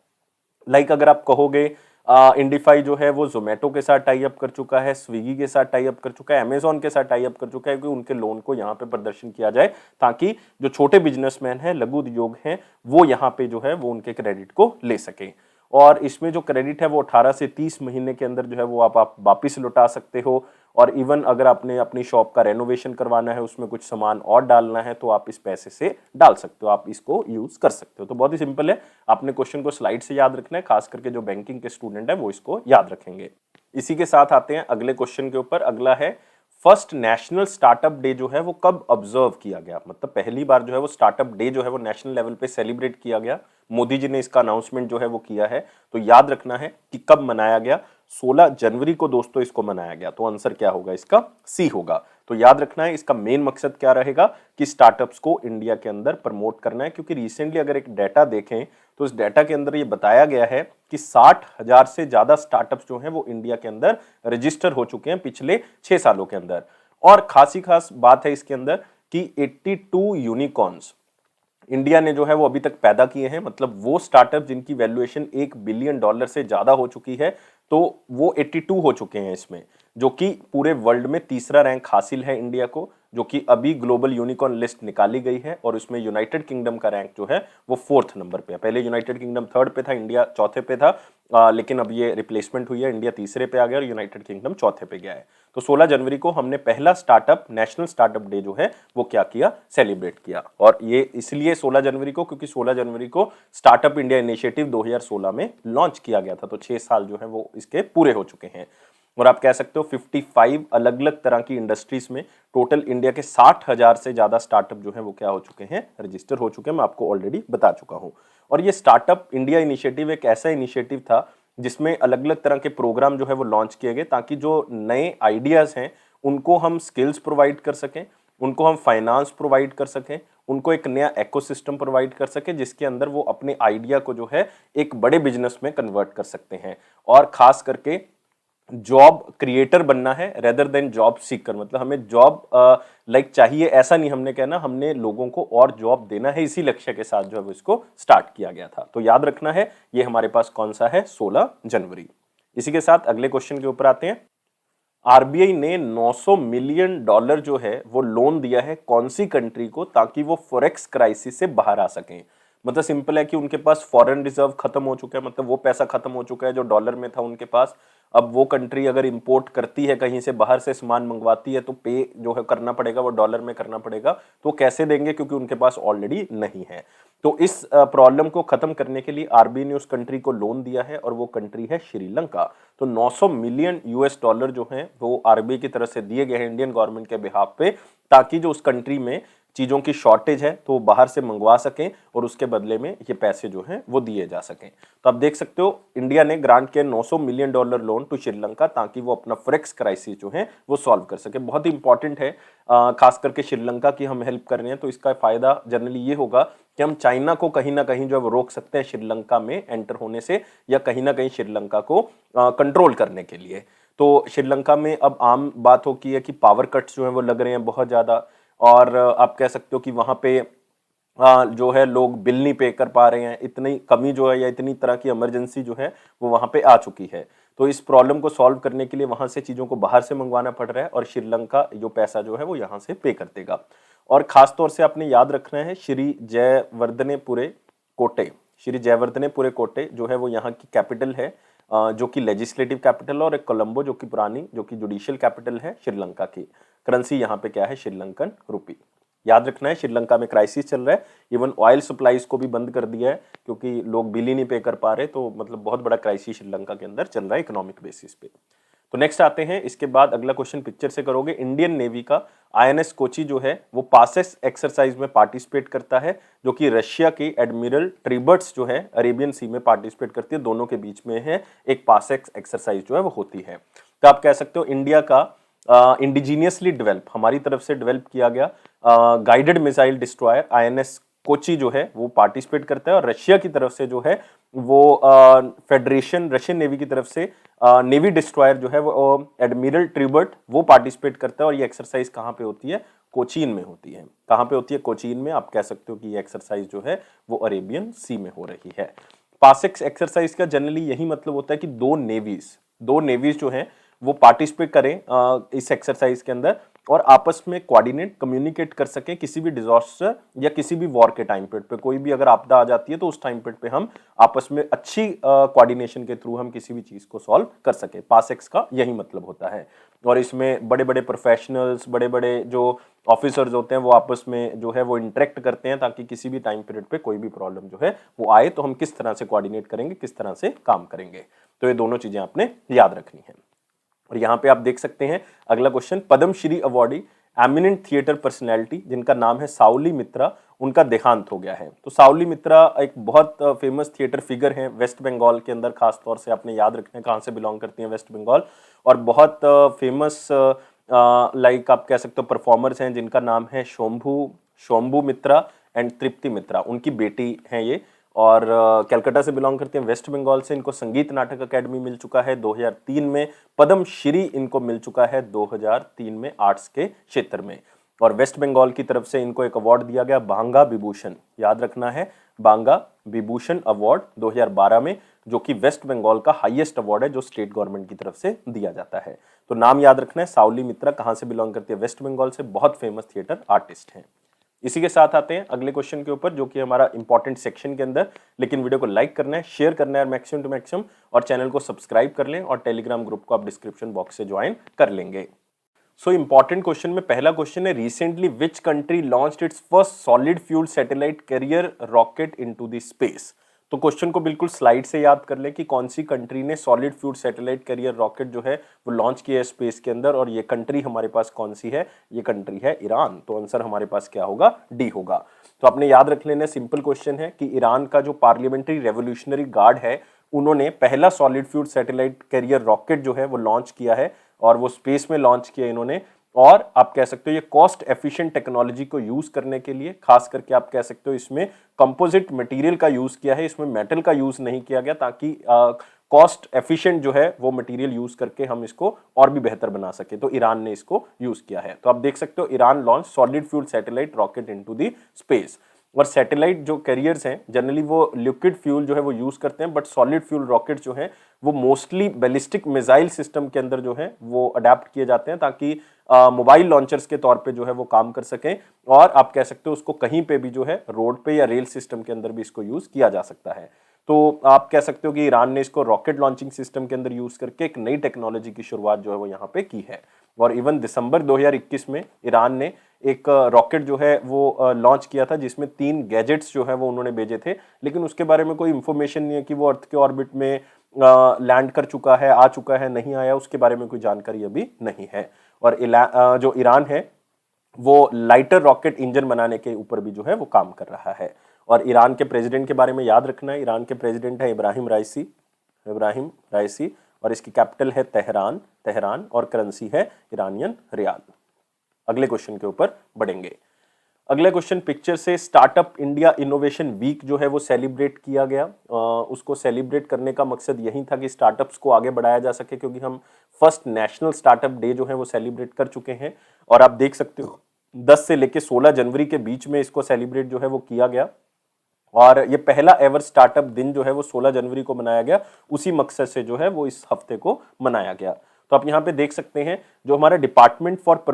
अगर आप कहोगे इंडिफाई जो है वो जोमेटो के साथ टाई अप कर चुका है, स्विगी के साथ टाई अप कर चुका है, अमेजॉन के साथ टाई अप कर चुका है कि उनके लोन को यहाँ पे प्रदर्शन किया जाए ताकि जो छोटे बिजनेसमैन हैं, लघु उद्योग हैं, वो यहाँ पे जो है वो उनके क्रेडिट को ले सके। और इसमें जो क्रेडिट है वो 18 से 30 महीने के अंदर जो है वो आप वापिस लौटा सकते हो। और इवन अगर आपने अपनी शॉप का रेनोवेशन करवाना है, उसमें कुछ सामान और डालना है, तो आप इस पैसे से डाल सकते हो, आप इसको यूज कर सकते हो। तो बहुत ही सिंपल है, आपने क्वेश्चन को स्लाइड से याद रखना है, खास करके जो बैंकिंग के स्टूडेंट है वो इसको याद रखेंगे। इसी के साथ आते हैं अगले क्वेश्चन के ऊपर। अगला है फर्स्ट नेशनल स्टार्टअप डे जो है वो कब ऑब्जर्व किया गया, मतलब पहली बार जो है वो स्टार्टअप डे जो है वो नेशनल लेवल पे सेलिब्रेट किया गया। मोदी जी ने इसका अनाउंसमेंट जो है वो किया है। तो याद रखना है कि कब मनाया गया, 16 जनवरी को दोस्तों इसको मनाया गया। तो आंसर क्या होगा इसका, सी होगा। तो याद रखना है इसका मेन मकसद क्या रहेगा कि स्टार्टअप्स को इंडिया के अंदर प्रमोट करना है, क्योंकि रिसेंटली अगर एक डाटा देखें तो इस डाटा के अंदर ये बताया गया है कि 60,000 से ज्यादा स्टार्टअप्स जो हैं वो इंडिया के अंदर रजिस्टर हो चुके हैं पिछले 6 सालों के अंदर। और खास बात है इसके अंदर कि 82 यूनिकॉर्न्स इंडिया ने जो है वो अभी तक पैदा किए हैं, मतलब वो स्टार्टअप जिनकी वैल्यूएशन $1 बिलियन से ज्यादा हो चुकी है, तो वो 82 हो चुके हैं इसमें, जो कि पूरे वर्ल्ड में तीसरा रैंक हासिल है इंडिया को, जो कि अभी ग्लोबल यूनिकॉर्न लिस्ट निकाली गई है और उसमें यूनाइटेड किंगडम का रैंक जो है वो 4th नंबर पे है। पहले यूनाइटेड किंगडम 3rd पे था, इंडिया 4थे पे था, लेकिन अब ये रिप्लेसमेंट हुई है, इंडिया तीसरे पे आ गया और यूनाइटेड किंगडम 4थे पे गया है। तो 16 जनवरी को हमने पहला स्टार्टअप नेशनल स्टार्टअप डे जो है वो क्या किया, सेलिब्रेट किया। और ये इसलिए 16 जनवरी को क्योंकि 16 जनवरी को स्टार्टअप इंडिया इनिशिएटिव 2016 में लॉन्च किया गया था। तो 6 साल जो है वो इसके पूरे हो चुके हैं। और आप कह सकते हो 55 अलग अलग तरह की इंडस्ट्रीज में टोटल इंडिया के 60,000 से ज्यादा स्टार्टअप जो है वो क्या हो चुके हैं, रजिस्टर हो चुके हैं। मैं आपको ऑलरेडी बता चुका हूं। और ये स्टार्टअप इंडिया इनिशिएटिव एक ऐसा इनिशिएटिव था जिसमें अलग अलग तरह के प्रोग्राम जो है वो लॉन्च किए गए ताकि जो नए आइडियाज हैं उनको हम स्किल्स प्रोवाइड कर सकें, उनको हम फाइनेंस प्रोवाइड कर सकें, उनको एक नया इकोसिस्टम प्रोवाइड कर सके जिसके अंदर वो अपने आइडिया को जो है एक बड़े बिजनेस में कन्वर्ट कर सकते हैं। और खास करके जॉब क्रिएटर बनना है रेदर देन जॉब सीकर, मतलब हमें जॉब चाहिए ऐसा नहीं हमने कहना, हमने लोगों को और जॉब देना है, इसी लक्ष्य के साथ जो है इसको स्टार्ट किया गया था। तो याद रखना है ये हमारे पास कौन सा है, 16 जनवरी। इसी के साथ अगले क्वेश्चन के ऊपर आते हैं। आरबीआई ने $900 मिलियन जो है वो लोन दिया है कौन सी कंट्री को ताकि वो फॉरेक्स क्राइसिस से बाहर आ सकें। मतलब सिंपल है कि उनके पास फॉरेन रिजर्व खत्म हो चुका है, मतलब वो पैसा खत्म हो चुका है जो डॉलर में था उनके पास। अब वो कंट्री अगर इंपोर्ट करती है कहीं से बाहर से सामान मंगवाती है तो पे जो है करना पड़ेगा वो डॉलर में करना पड़ेगा। तो कैसे देंगे क्योंकि उनके पास ऑलरेडी नहीं है। तो इस प्रॉब्लम को खत्म करने के लिए आरबीआई ने उस कंट्री को लोन दिया है और वो कंट्री है श्रीलंका। तो $900 मिलियन जो हैं वो आरबीआई की तरफ से दिए गए हैं इंडियन गवर्नमेंट के बिहाफ पे, ताकि जो उस कंट्री में चीजों की शॉर्टेज है तो बाहर से मंगवा सकें और उसके बदले में ये पैसे जो हैं वो दिए जा सकें। तो आप देख सकते हो इंडिया ने ग्रांट किया $900 मिलियन लोन टू श्रीलंका ताकि वो अपना फॉरेक्स क्राइसिस जो है वो सॉल्व कर सके। बहुत ही इंपॉर्टेंट है, खास करके श्रीलंका की हम हेल्प कर रहे हैं तो इसका फायदा जनरली ये होगा कि हम चाइना को कहीं ना कहीं जो है वो रोक सकते हैं श्रीलंका में एंटर होने से, या कहीं ना कहीं श्रीलंका को कंट्रोल करने के लिए। तो श्रीलंका में अब आम बात हो की है कि पावर कट्स जो है वो लग रहे हैं बहुत ज्यादा, और आप कह सकते हो कि वहां पे जो है लोग बिल नहीं पे कर पा रहे हैं, इतनी कमी जो है या इतनी तरह की इमरजेंसी जो है वो वहां पे आ चुकी है। तो इस प्रॉब्लम को सॉल्व करने के लिए वहां से चीजों को बाहर से मंगवाना पड़ रहा है और श्रीलंका जो पैसा जो है वो यहाँ से पे कर देगा। और खास तौर से आपने याद रखना है श्री जयवर्धनेपुरे कोटे, श्री जयवर्धनेपुरे कोटे जो है वो यहाँ की कैपिटल है, जो कि लेजिस्लेटिव कैपिटल, और एक कोलंबो जो कि पुरानी जो कि जुडिशियल कैपिटल है श्रीलंका की। करेंसी यहाँ पे क्या है, श्रीलंकन रुपी। याद रखना है श्रीलंका में क्राइसिस चल रहा है, इवन ऑयल सप्लाईज को भी बंद कर दिया है क्योंकि लोग बिल ही नहीं पे कर पा रहे, तो मतलब बहुत बड़ा क्राइसिस श्रीलंका के अंदर चल रहा है इकोनॉमिक बेसिस पे। तो नेक्स्ट आते हैं, इसके बाद अगला क्वेश्चन पिक्चर से करोगे। इंडियन नेवी का आईएनएस कोची जो है वो पासेस एक्सरसाइज में पार्टिसिपेट करता है, जो कि रशिया की एडमिरल ट्रिबर्ट्स जो है अरेबियन सी में पार्टिसिपेट करती है, दोनों के बीच में है एक पासेक्स एक्सरसाइज जो है वो होती है। तो आप कह सकते हो इंडिया का इंडिजीनियसली डेवलप, हमारी तरफ से डेवलप किया गया guided missile destroyer INS Kochi जो है वो पार्टिसिपेट करता है, और रशिया की तरफ से जो है वो फेडरेशन रशियन नेवी की तरफ से नेवी डिस्ट्रॉयर जो है वो एडमिरल ट्रिबर्ट वो पार्टिसिपेट करता है। और ये एक्सरसाइज कहाँ पे होती है, कोचीन में होती है। कहाँ पे होती है, कोचीन में। आप कह सकते हो कि ये एक्सरसाइज जो है वो अरेबियन सी में हो रही है। पासेक्स एक्सरसाइज का जनरली यही मतलब होता है कि दो नेवीज जो हैं वो पार्टिसिपेट करें इस एक्सरसाइज के अंदर और आपस में कोऑर्डिनेट कम्युनिकेट कर सकें किसी भी डिजास्टर या किसी भी वॉर के टाइम पीरियड पे। कोई भी अगर आपदा आ जाती है तो उस टाइम पीरियड पे हम आपस में अच्छी कोऑर्डिनेशन के थ्रू हम किसी भी चीज को सॉल्व कर सके। पासेक्स का यही मतलब होता है। और इसमें बड़े बड़े प्रोफेशनल्स, बड़े बड़े जो ऑफिसर्स होते हैं वो आपस में जो है वो इंटरेक्ट करते हैं ताकि किसी भी टाइम पीरियड पे कोई भी प्रॉब्लम जो है वो आए तो हम किस तरह से कोऑर्डिनेट करेंगे, किस तरह से काम करेंगे। तो ये दोनों चीजें आपने याद रखनी है। और यहाँ पे आप देख सकते हैं अगला question, Padma Shri awardee eminent theatre personality जिनका नाम है साउली मित्रा, उनका देहांत हो गया है। तो साउली मित्रा एक बहुत फेमस थिएटर फिगर हैं वेस्ट बंगाल के अंदर, खास तौर से आपने याद रखना है कहाँ से बिलोंग करती हैं, वेस्ट बंगाल। और बहुत फेमस लाइक आप कह सकते हो परफॉर्मर्स हैं जिनका नाम है शोम्भू मित्रा एंड तृप्ति मित्रा, उनकी बेटी हैं ये। और कलकत्ता से बिलोंग करते हैं, वेस्ट बंगाल से। इनको संगीत नाटक अकेडमी मिल चुका है 2003 में, पद्मश्री इनको मिल चुका है 2003 में आर्ट्स के क्षेत्र में। और वेस्ट बंगाल की तरफ से इनको एक अवार्ड दिया गया बांगा विभूषण, याद रखना है बांगा विभूषण अवार्ड 2012 में, जो कि वेस्ट बंगाल का हाईएस्ट अवार्ड है जो स्टेट गवर्नमेंट की तरफ से दिया जाता है। तो नाम याद रखना है, साउली मित्रा कहाँ से बिलोंग करती है, वेस्ट बंगाल से, बहुत फेमस थिएटर आर्टिस्ट हैं। इसी के साथ आते हैं अगले क्वेश्चन के ऊपर जो कि हमारा इंपॉर्टेंट सेक्शन के अंदर। लेकिन वीडियो को लाइक करना है, शेयर करना है मैक्सिमम टू मैक्सिमम, और चैनल को सब्सक्राइब कर लें, और टेलीग्राम ग्रुप को आप डिस्क्रिप्शन बॉक्स से ज्वाइन कर लेंगे। सो इंपॉर्टेंट क्वेश्चन में पहला क्वेश्चन है, recently which country launched it's first solid fuel satellite carrier rocket into the space. तो क्वेश्चन को बिल्कुल स्लाइड से याद कर ले कि कौन सी कंट्री ने solid fuel satellite carrier rocket जो है वो लॉन्च किया है स्पेस के अंदर, और ये कंट्री हमारे पास कौन सी है, ये कंट्री है ईरान। तो आंसर हमारे पास क्या होगा, डी होगा। तो आपने याद रख लेना, सिंपल क्वेश्चन है कि ईरान का जो पार्लियामेंट्री रेवोल्यूशनरी गार्ड है उन्होंने पहला solid fuel satellite carrier rocket जो है वो लॉन्च किया है, और वो स्पेस में लॉन्च किया इन्होंने। और आप कह सकते हो ये कॉस्ट एफिशिएंट टेक्नोलॉजी को यूज करने के लिए, खास करके आप कह सकते हो इसमें कंपोजिट मटेरियल का यूज किया है, इसमें मेटल का यूज नहीं किया गया, ताकि कॉस्ट एफिशिएंट जो है वो मटेरियल यूज करके हम इसको और भी बेहतर बना सके। तो ईरान ने इसको यूज किया है। तो आप देख सकते हो Iran launch solid fuel satellite rocket into the space. और सैटेलाइट जो कैरियर्स हैं जनरली वो लिक्विड फ्यूल जो है वो यूज करते हैं, बट सॉलिड फ्यूल रॉकेट जो है वो मोस्टली बैलिस्टिक मिसाइल सिस्टम के अंदर जो है वो अडेप्ट किए जाते हैं, ताकि मोबाइल लॉन्चर्स के तौर पे जो है वो काम कर सकें। और आप कह सकते हो उसको कहीं पे भी जो है रोड पे या रेल सिस्टम के अंदर भी इसको यूज किया जा सकता है। तो आप कह सकते हो कि ईरान ने इसको रॉकेट लॉन्चिंग सिस्टम के अंदर यूज करके एक नई टेक्नोलॉजी की शुरुआत जो है वो यहाँ पे की है। और इवन दिसंबर 2021 में ईरान ने एक रॉकेट जो है वो लॉन्च किया था, जिसमें 3 गैजेट्स जो है वो उन्होंने भेजे थे, लेकिन उसके बारे में कोई इंफॉर्मेशन नहीं है कि वो अर्थ के ऑर्बिट में लैंड कर चुका है, आ चुका है, नहीं आया, उसके बारे में कोई जानकारी अभी नहीं है। और जो ईरान है वो लाइटर रॉकेट इंजन बनाने के ऊपर भी जो है वो काम कर रहा है। और ईरान के प्रेसिडेंट के बारे में याद रखना है, ईरान के प्रेसिडेंट है इब्राहिम राइसी, और इसकी कैपिटल है तेहरान, और करेंसी है ईरानियन रियाल। अगले क्वेश्चन के ऊपर बढ़ेंगे। अगले क्वेश्चन पिक्चर से, स्टार्टअप इंडिया इनोवेशन वीक जो है वो सेलिब्रेट किया गया। उसको सेलिब्रेट करने का मकसद यही था कि स्टार्टअप्स को आगे बढ़ाया जा सके, क्योंकि हम फर्स्ट नेशनल स्टार्टअप डे जो है वो सेलिब्रेट कर चुके हैं। और आप देख सकते हो 10 से लेके 16 जनवरी के बीच में इसको सेलिब्रेट जो है वो किया गया और ये पहला एवर स्टार्टअप दिन जो है वो 16 जनवरी को मनाया गया। उसी मकसद से जो है वो इस हफ्ते को मनाया गया। तो आप यहाँ पे देख सकते हैं जो हमारा department for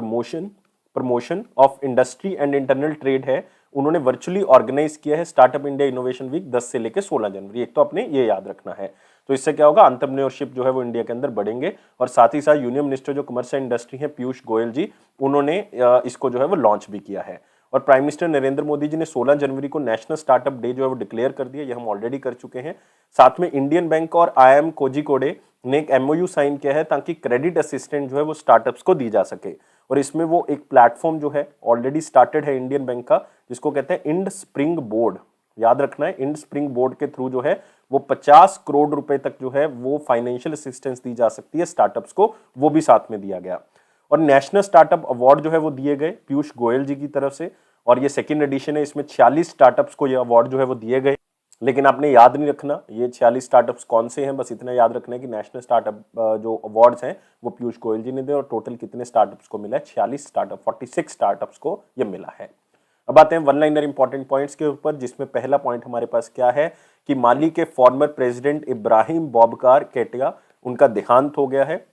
promotion of industry and internal trade है, उन्होंने वर्चुअली ऑर्गेनाइज किया है स्टार्टअप इंडिया इनोवेशन वीक 10 से लेकर 16 जनवरी। एक तो अपने ये याद रखना है। तो इससे क्या होगा, एंटरप्रेन्योरशिप जो है वो इंडिया के अंदर बढ़ेंगे और साथ ही साथ यूनियन मिनिस्टर जो कमर्स एंड इंडस्ट्री है पीयूष गोयल जी, उन्होंने इसको जो है वो लॉन्च भी किया है। और प्राइम मिनिस्टर नरेंद्र मोदी जी ने 16 जनवरी को नेशनल स्टार्टअप डे जो है वो डिक्लेयर कर दिया, ये हम ऑलरेडी कर चुके हैं। साथ में इंडियन बैंक और IIM कोझिकोडे ने एक MOU साइन किया है ताकि क्रेडिट असिस्टेंट जो है वो स्टार्टअप्स को दी जा सके। और इसमें वो एक प्लेटफॉर्म जो है ऑलरेडी स्टार्टेड है इंडियन बैंक का, जिसको कहते हैं इंड स्प्रिंग बोर्ड। याद रखना है, इंड स्प्रिंग बोर्ड के थ्रू जो है वो 50 करोड़ रुपए तक जो है वो फाइनेंशियल असिस्टेंस दी जा सकती है स्टार्टअप्स को, वो भी साथ में दिया गया। और नेशनल स्टार्टअप अवार्ड जो है वो दिए गए पीयूष गोयल जी की तरफ से, और ये सेकंड एडिशन है। इसमें 46 स्टार्टअप्स को ये अवार्ड जो है वो दिए गए। लेकिन आपने याद नहीं रखना ये 46 स्टार्टअप्स कौन से हैं, बस इतना याद रखना है कि नेशनल स्टार्टअप जो अवार्ड्स हैं वो पीयूष गोयल जी ने दिए। और टोटल कितने स्टार्टअप्स को मिला है, 46 स्टार्टअप, 46 स्टार्टअप्स को ये मिला है। अब आते हैं वन लाइनर इंपॉर्टेंट पॉइंट्स के ऊपर, जिसमें पहला पॉइंट हमारे पास क्या है कि माली के फॉर्मर प्रेसिडेंट इब्राहिम बौबकार केटिया, उनका देहांत हो गया है।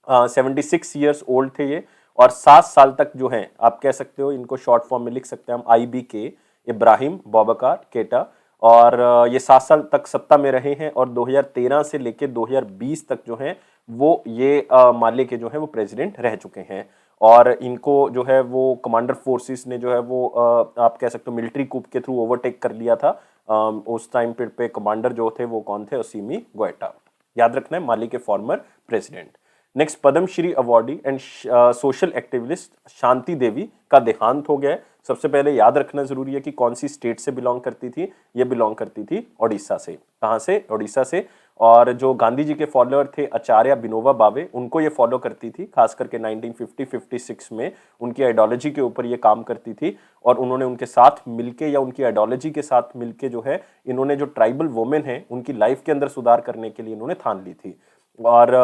76 ईयर्स ओल्ड थे ये, और 7 साल तक जो है आप कह सकते हो इनको शॉर्ट फॉर्म में लिख सकते हैं हम IBK, इब्राहिम बौबकार केटा। और ये 7 साल तक सत्ता में रहे हैं और 2013 से लेकर 2020 तक जो है वो ये माले के जो है वो प्रेसिडेंट रह चुके हैं। और इनको जो है वो कमांडर फोर्सेस ने जो है वो आप कह सकते हो मिलिट्री कूप के थ्रू ओवरटेक कर लिया था। उस टाइम पे कमांडर जो थे वो कौन थे, असीमी गोइटा। याद रखना है, माली के former president. Next, Padmashri awardee and social activist Shanti Devi का देहांत हो गया है। सबसे पहले याद रखना जरूरी है कि कौन सी स्टेट से बिलोंग करती थी, ये बिलोंग करती थी ओडिशा से। कहां से, ओडिशा से। और जो गांधी जी के फॉलोअर थे आचार्य विनोबा भावे, उनको ये फॉलो करती थी, खास करके 1950-56 में उनकी आइडियोलॉजी के ऊपर ये काम करती थी। और उन्होंने उनके साथ मिलके या उनकी आइडियोलॉजी के साथ मिलके जो है इन्होंने जो ट्राइबल वुमेन है उनकी लाइफ के अंदर सुधार करने के लिए इन्होंने ठान ली थी। और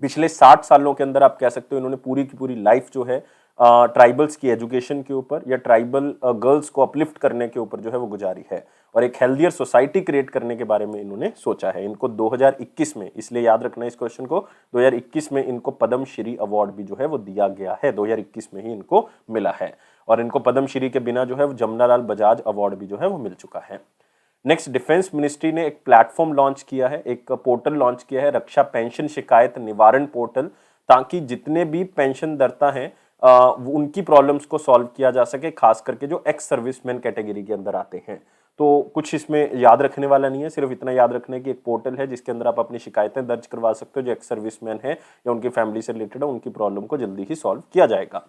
पिछले 60 सालों के अंदर आप कह सकते हो इन्होंने पूरी की पूरी लाइफ जो है ट्राइबल्स की एजुकेशन के ऊपर या ट्राइबल गर्ल्स को अपलिफ्ट करने के ऊपर जो है वो गुजारी है। और एक हेल्थियर सोसाइटी क्रिएट करने के बारे में इन्होंने सोचा है। इनको 2021 में, इसलिए याद रखना इस क्वेश्चन को, 2021 में इनको पद्मश्री अवार्ड भी जो है वो दिया गया है। 2021 में ही इनको मिला है। और इनको पद्मश्री के बिना जो है वो जमनालाल बजाज अवार्ड भी जो है वो मिल चुका है। नेक्स्ट, डिफेंस मिनिस्ट्री ने एक प्लेटफॉर्म लॉन्च किया है, एक पोर्टल लॉन्च किया है, रक्षा पेंशन शिकायत निवारण पोर्टल, ताकि जितने भी पेंशन दर्ता हैं उनकी प्रॉब्लम्स को सॉल्व किया जा सके, खास करके जो एक्स सर्विसमैन कैटेगरी के अंदर आते हैं। तो कुछ इसमें याद रखने वाला नहीं है, सिर्फ इतना याद रखना है कि एक पोर्टल है जिसके अंदर आप अपनी शिकायतें दर्ज करवा सकते हो। जो एक्स सर्विसमैन है या उनकी फैमिली से रिलेटेड है, उनकी प्रॉब्लम को जल्दी ही सॉल्व किया जाएगा।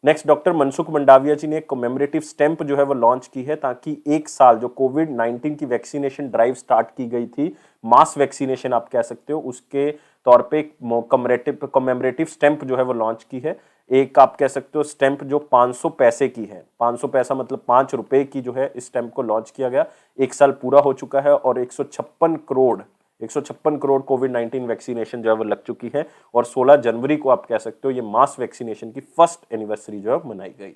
नेक्स्ट, डॉक्टर मनसुख मंडाविया जी ने एक कमेमोरेटिव स्टैंप जो है वो लॉन्च की है, ताकि एक साल जो कोविड-19 की वैक्सीनेशन ड्राइव स्टार्ट की गई थी, मास वैक्सीनेशन आप कह सकते हो, उसके तौर पे कमेमोरेटिव स्टैंप जो है वो लॉन्च की है। एक आप कह सकते हो स्टैंप जो 500 पैसे की है, 500 पैसा मतलब 5 रुपए की जो है, इस स्टैंप को लॉन्च किया गया। एक साल पूरा हो चुका है और 156 करोड़ कोविड-19 वैक्सीनेशन जो है वो लग चुकी है। और 16 जनवरी को आप कह सकते हो ये मास वैक्सीनेशन की फर्स्ट एनिवर्सरी जो है मनाई गई।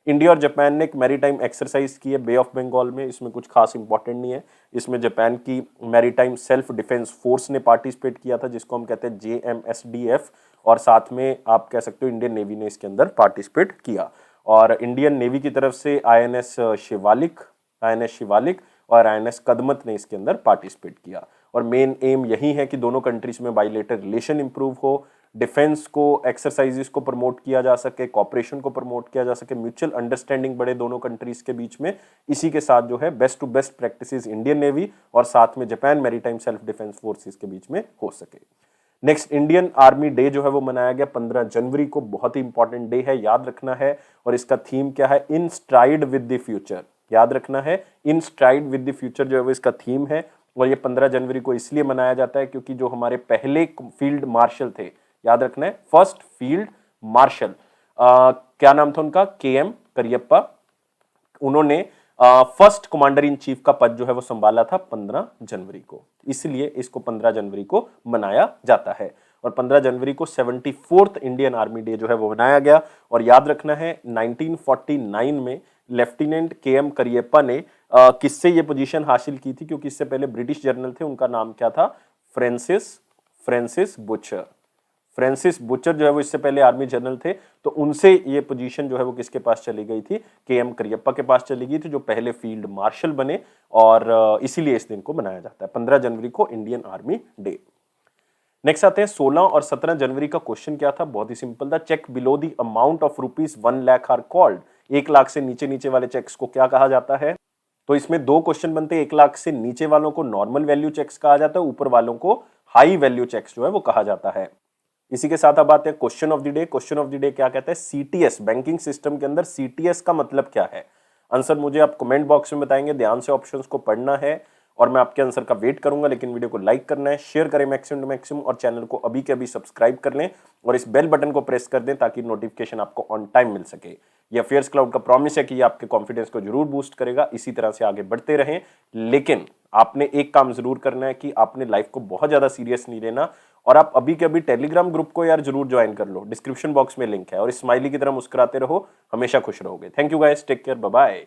इंडिया और जापान ने एक मैरीटाइम एक्सरसाइज की है बे ऑफ बंगाल में। इसमें कुछ खास इंपॉर्टेंट नहीं है। इसमें जापान की मैरीटाइम सेल्फ डिफेंस फोर्स ने पार्टिसिपेट किया था, जिसको हम कहते हैं JMSDF। और साथ में आप कह सकते हो इंडियन नेवी ने इसके अंदर पार्टिसिपेट किया। और इंडियन नेवी की तरफ से INS शिवालिक और INS कदमत ने इसके अंदर पार्टिसिपेट किया। और मेन एम यही है कि दोनों कंट्रीज में बाइलेटरल रिलेशन इंप्रूव हो, डिफेंस को, एक्सरसाइजेस को प्रमोट किया जा सके, कॉपरेशन को प्रमोट किया जा सके, म्यूचुअल अंडरस्टैंडिंग बढ़े दोनों कंट्रीज के बीच में। इसी के साथ जो है best to best practices Indian navy और साथ में Japan maritime self defence forces के बीच में हो सके। नेक्स्ट, इंडियन आर्मी डे जो है वो मनाया गया 15 जनवरी को। बहुत ही इंपॉर्टेंट डे है, याद रखना है। और इसका थीम क्या है, इन स्ट्राइड विद द फ्यूचर। याद रखना है, इन स्ट्राइड विद द फ्यूचर जो है वो इसका थीम है। और ये 15 जनवरी को इसलिए मनाया जाता है क्योंकि जो हमारे पहले फील्ड मार्शल थे, याद रखना है, फर्स्ट फील्ड मार्शल, क्या नाम था उनका, KM करियप्पा, उन्होंने फर्स्ट कमांडर इन चीफ का पद जो है वो संभाला था 15 जनवरी को, इसलिए इसको 15 जनवरी को मनाया जाता है। और 15 जनवरी को 74th इंडियन आर्मी डे जो है वो मनाया गया। और याद रखना है 1949 में लेफ्टिनेंट के.एम. करियप्पा ने किससे ये पोजीशन हासिल की थी, क्योंकि इससे पहले ब्रिटिश जनरल थे, उनका नाम क्या था, फ्रांसिस बुचर। फ्रांसिस बुचर जो है वो इससे पहले आर्मी जनरल थे, तो उनसे ये पोजीशन जो है वो किसके पास चली गई थी, के.एम. करियप्पा के पास चली गई थी, जो पहले फील्ड मार्शल बने। और इसीलिए इस दिन को मनाया जाता है 15 जनवरी को इंडियन आर्मी डे। नेक्स्ट आते हैं 16 और 17 जनवरी का क्वेश्चन क्या था, बहुत ही सिंपल था। Check below the amount of rupees 1 lakh are called. 1 lakh से नीचे नीचे वाले चेक्स को क्या कहा जाता है। तो इसमें दो क्वेश्चन बनते हैं। 1 लाख से नीचे वालों को नॉर्मल वैल्यू चेक्स कहा जाता है, ऊपर वालों को हाई वैल्यू चेक्स जो है वो कहा जाता है। इसी के साथ अब आते हैं question of the day. Question of the day क्या कहता है, सीटीएस, बैंकिंग सिस्टम के अंदर सीटीएस का मतलब क्या है। आंसर मुझे आप कमेंट बॉक्स में बताएंगे, ध्यान से ऑप्शंस को पढ़ना है और मैं आपके आंसर का वेट करूंगा। लेकिन वीडियो को लाइक करना है, शेयर करें मैक्सिमम टू मैक्सिमम, और चैनल को अभी के अभी सब्सक्राइब कर लें और इस बेल बटन को प्रेस कर दें ताकि नोटिफिकेशन आपको ऑन टाइम मिल सके। ये अफेयर्स क्लाउड का प्रॉमिस है कि ये आपके कॉन्फिडेंस को जरूर बूस्ट करेगा। इसी तरह से आगे बढ़ते रहें, लेकिन आपने एक काम जरूर करना है कि आपने लाइफ को बहुत ज्यादा सीरियस नहीं लेना, और आप अभी के अभी टेलीग्राम ग्रुप को यार जरूर ज्वाइन कर लो, डिस्क्रिप्शन बॉक्स में लिंक है। और स्माइली की तरह मुस्कुराते रहो, हमेशा खुश रहोगे। Thank you guys, take care, bye bye.